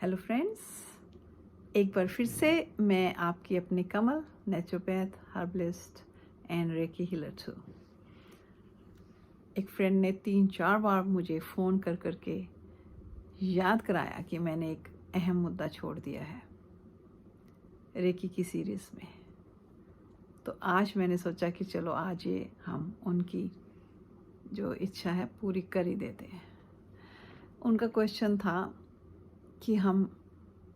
Hello friends, एक बार फिर से मैं आपकी अपनी Kamal naturopath herbalist and reiki healer हूँ। एक फ्रेंड ने 3-4 बार मुझे फ़ोन कर करके याद कराया कि मैंने एक अहम मुद्दा छोड़ दिया है रेकी की सीरीज़ में। तो आज मैंने सोचा कि चलो आज ये हम उनकी जो इच्छा है पूरी कर ही देते हैं। उनका क्वेश्चन था कि हम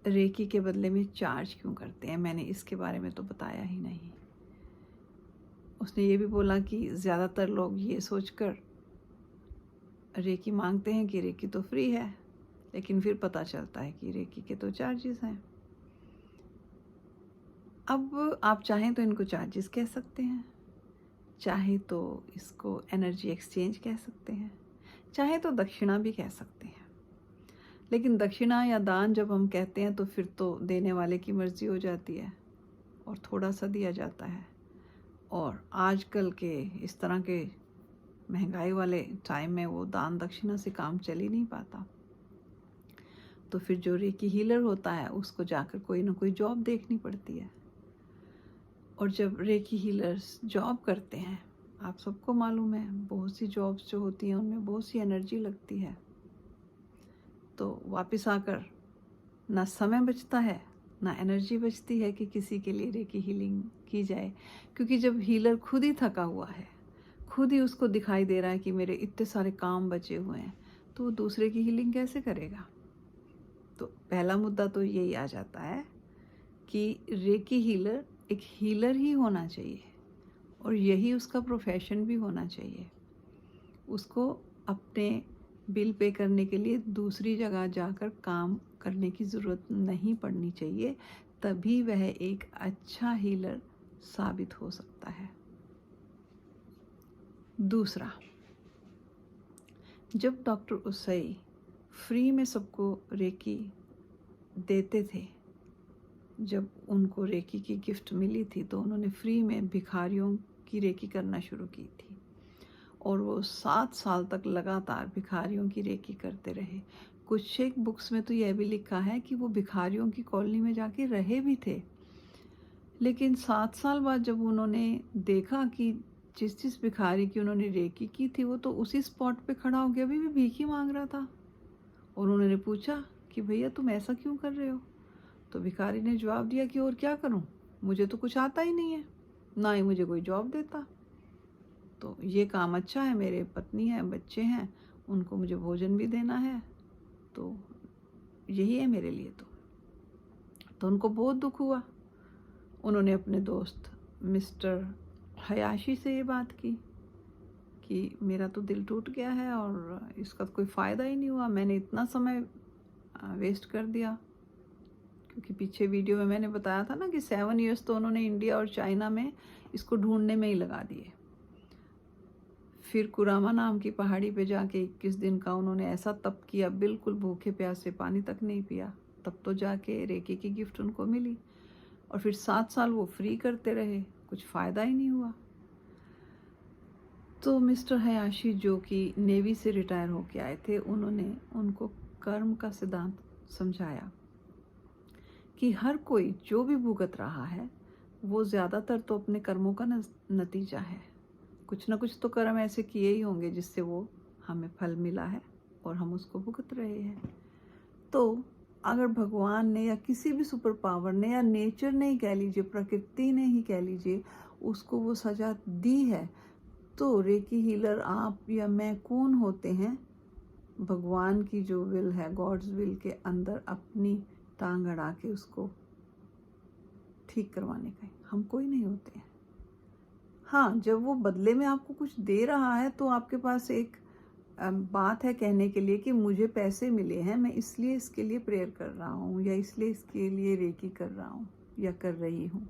रेकी के बदले में चार्ज क्यों करते हैं। मैंने इसके बारे में तो बताया ही नहीं। उसने ये भी बोला कि ज़्यादातर लोग ये सोचकर रेकी मांगते हैं कि रेकी तो फ्री है, लेकिन फिर पता चलता है कि रेकी के तो चार्जेस हैं। अब आप चाहें तो इनको चार्जेस कह सकते हैं, चाहे तो इसको एनर्जी एक्सचेंज कह सकते हैं, चाहे तो दक्षिणा भी कह सकते हैं। लेकिन दक्षिणा या दान जब हम कहते हैं तो फिर तो देने वाले की मर्ज़ी हो जाती है और थोड़ा सा दिया जाता है। और आजकल के इस तरह के महंगाई वाले टाइम में वो दान दक्षिणा से काम चल ही नहीं पाता। तो फिर जो रेकी हीलर होता है उसको जाकर कोई ना कोई जॉब देखनी पड़ती है। और जब रेकी हीलर्स जॉब करते हैं, आप सबको मालूम है बहुत सी जॉब्स जो होती हैं उनमें बहुत सी एनर्जी लगती है। तो वापस आकर ना समय बचता है ना एनर्जी बचती है कि किसी के लिए रेकी हीलिंग की जाए, क्योंकि जब हीलर खुद ही थका हुआ है, खुद ही उसको दिखाई दे रहा है कि मेरे इतने सारे काम बचे हुए हैं, तो वो दूसरे की हीलिंग कैसे करेगा। तो पहला मुद्दा तो यही आ जाता है कि रेकी हीलर एक हीलर ही होना चाहिए और यही उसका प्रोफेशन भी होना चाहिए। उसको अपने बिल पे करने के लिए दूसरी जगह जाकर काम करने की ज़रूरत नहीं पड़नी चाहिए, तभी वह एक अच्छा हीलर साबित हो सकता है। दूसरा, जब डॉक्टर उसाई फ्री में सबको रेकी देते थे, जब उनको रेकी की गिफ्ट मिली थी तो उन्होंने फ्री में भिखारियों की रेकी करना शुरू की थी और वो 7 साल तक लगातार भिखारियों की रेकी करते रहे। कुछ एक बुक्स में तो यह भी लिखा है कि वो भिखारियों की कॉलोनी में जाके रहे भी थे। लेकिन 7 साल बाद जब उन्होंने देखा कि जिस भिखारी की उन्होंने रेकी की थी वो तो उसी स्पॉट पे खड़ा हो गया, अभी भी भीख ही मांग रहा था। और उन्होंने पूछा कि भैया तुम ऐसा क्यों कर रहे हो। तो भिखारी ने जवाब दिया कि और क्या करूं, मुझे तो कुछ आता ही नहीं है, ना ही मुझे कोई जॉब देता। तो ये काम अच्छा है, मेरे पत्नी है, बच्चे हैं, उनको मुझे भोजन भी देना है, तो यही है मेरे लिए। तो उनको बहुत दुख हुआ। उन्होंने अपने दोस्त मिस्टर हयाशी से ये बात की कि मेरा तो दिल टूट गया है और इसका कोई फ़ायदा ही नहीं हुआ, मैंने इतना समय वेस्ट कर दिया। क्योंकि पीछे वीडियो में मैंने बताया था ना कि 7 ईयर्स तो उन्होंने इंडिया और चाइना में इसको ढूंढने में ही लगा दिए। फिर कुरामा नाम की पहाड़ी पे जाके 21 दिन का उन्होंने ऐसा तप किया, बिल्कुल भूखे प्यासे, पानी तक नहीं पिया, तब तो जाके रेकी की गिफ्ट उनको मिली। और फिर 7 साल वो फ्री करते रहे, कुछ फ़ायदा ही नहीं हुआ। तो मिस्टर हयाशी जो कि नेवी से रिटायर होके आए थे, उन्होंने उनको कर्म का सिद्धांत समझाया कि हर कोई जो भी भुगत रहा है वो ज़्यादातर तो अपने कर्मों का नतीजा है। कुछ ना कुछ तो कर्म ऐसे किए ही होंगे जिससे वो हमें फल मिला है और हम उसको भुगत रहे हैं। तो अगर भगवान ने या किसी भी सुपर पावर ने या नेचर ने ही कह लीजिए, प्रकृति ने ही कह लीजिए, उसको वो सज़ा दी है, तो रेकी हीलर आप या मैं कौन होते हैं भगवान की जो विल है, गॉड्स विल के अंदर अपनी टांग अड़ा के उसको ठीक करवाने का। हम कोई नहीं होते हैं। हाँ, जब वो बदले में आपको कुछ दे रहा है तो आपके पास एक बात है कहने के लिए कि मुझे पैसे मिले हैं, मैं इसलिए इसके लिए प्रेयर कर रहा हूँ या इसलिए इसके लिए रेकी कर रहा हूँ या कर रही हूँ,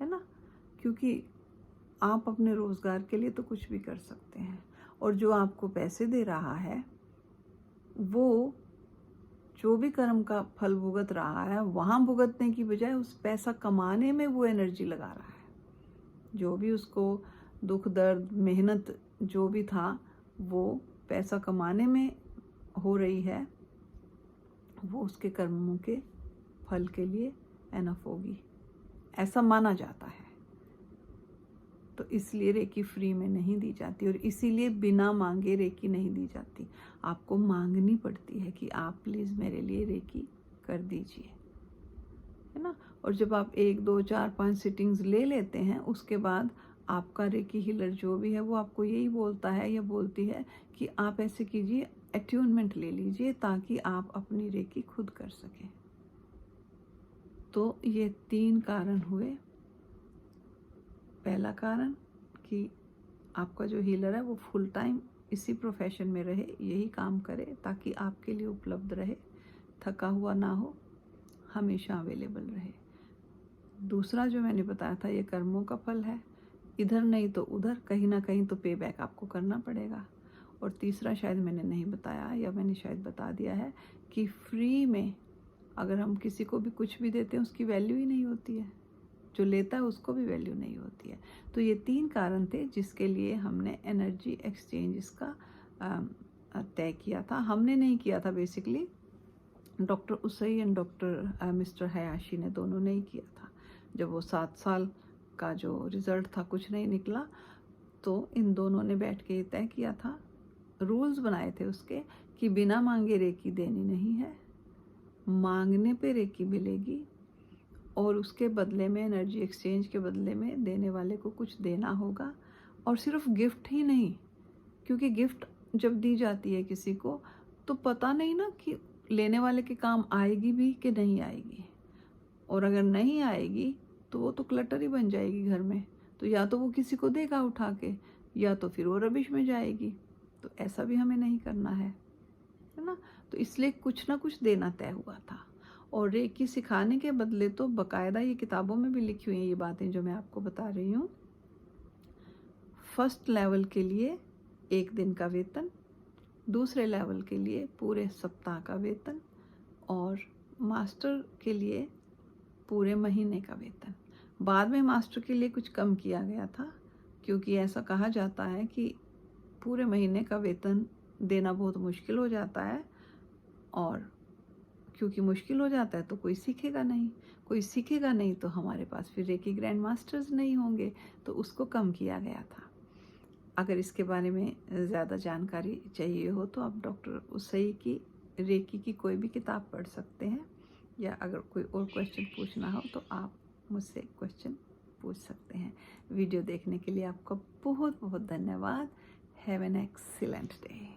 है ना। क्योंकि आप अपने रोज़गार के लिए तो कुछ भी कर सकते हैं और जो आपको पैसे दे रहा है वो जो भी कर्म का फल भुगत रहा है, वहाँ भुगतने की बजाय उस पैसा कमाने में वो एनर्जी लगा रहा है। जो भी उसको दुख दर्द मेहनत जो भी था वो पैसा कमाने में हो रही है, वो उसके कर्मों के फल के लिए एनफ होगी, ऐसा माना जाता है। तो इसलिए रेकी फ्री में नहीं दी जाती, और इसीलिए बिना मांगे रेकी नहीं दी जाती। आपको मांगनी पड़ती है कि आप प्लीज़ मेरे लिए रेकी कर दीजिए, है ना। और जब आप 1, 2, 4, 5 सिटिंग्स ले लेते हैं, उसके बाद आपका रेकी हीलर जो भी है वो आपको यही बोलता है या बोलती है कि आप ऐसे कीजिए, अट्यूनमेंट ले लीजिए ताकि आप अपनी रेकी खुद कर सकें। तो ये 3 कारण हुए। पहला कारण कि आपका जो हीलर है वो फुल टाइम इसी प्रोफेशन में रहे, यही काम करे ताकि आपके लिए उपलब्ध रहे, थका हुआ ना हो, हमेशा अवेलेबल रहे। दूसरा जो मैंने बताया था, ये कर्मों का फल है, इधर नहीं तो उधर कहीं ना कहीं तो पे बैक आपको करना पड़ेगा। और तीसरा शायद मैंने नहीं बताया, या मैंने शायद बता दिया है कि फ्री में अगर हम किसी को भी कुछ भी देते हैं उसकी वैल्यू ही नहीं होती है, जो लेता है उसको भी वैल्यू नहीं होती है। तो ये 3 कारण थे जिसके लिए हमने एनर्जी एक्सचेंज इसका तय किया था। हमने नहीं किया था, basically doctor Usui and doctor mister Hayashi ने दोनों ने ही किया था। जब वो 7 साल का जो रिज़ल्ट था कुछ नहीं निकला, तो इन दोनों ने बैठ के तय किया था, रूल्स बनाए थे उसके, कि बिना मांगे रेकी देनी नहीं है, मांगने पे रेकी मिलेगी, और उसके बदले में, एनर्जी एक्सचेंज के बदले में देने वाले को कुछ देना होगा। और सिर्फ गिफ्ट ही नहीं, क्योंकि गिफ्ट जब दी जाती है किसी को तो पता नहीं ना कि लेने वाले के काम आएगी भी कि नहीं आएगी, और अगर नहीं आएगी तो वो तो क्लटर ही बन जाएगी घर में। तो या तो वो किसी को देगा उठा के, या तो फिर वो रबिश में जाएगी। तो ऐसा भी हमें नहीं करना है ना। तो इसलिए कुछ ना कुछ देना तय हुआ था। और रेकी सिखाने के बदले तो बकायदा ये किताबों में भी लिखी हुई हैं ये बातें जो मैं आपको बता रही हूँ। फर्स्ट लेवल के लिए 1 दिन का वेतन, दूसरे लेवल के लिए पूरे सप्ताह का वेतन, और मास्टर के लिए पूरे महीने का वेतन। बाद में मास्टर के लिए कुछ कम किया गया था, क्योंकि ऐसा कहा जाता है कि पूरे महीने का वेतन देना बहुत मुश्किल हो जाता है, और क्योंकि मुश्किल हो जाता है तो कोई सीखेगा नहीं, कोई सीखेगा नहीं तो हमारे पास फिर रेकी ग्रैंड मास्टर्स नहीं होंगे, तो उसको कम किया गया था। अगर इसके बारे में ज़्यादा जानकारी चाहिए हो तो आप डॉक्टर उसई की रेकी की कोई भी किताब पढ़ सकते हैं, या अगर कोई और क्वेश्चन पूछना हो तो आप मुझसे क्वेश्चन पूछ सकते हैं। वीडियो देखने के लिए आपका बहुत बहुत धन्यवाद। Have an excellent day.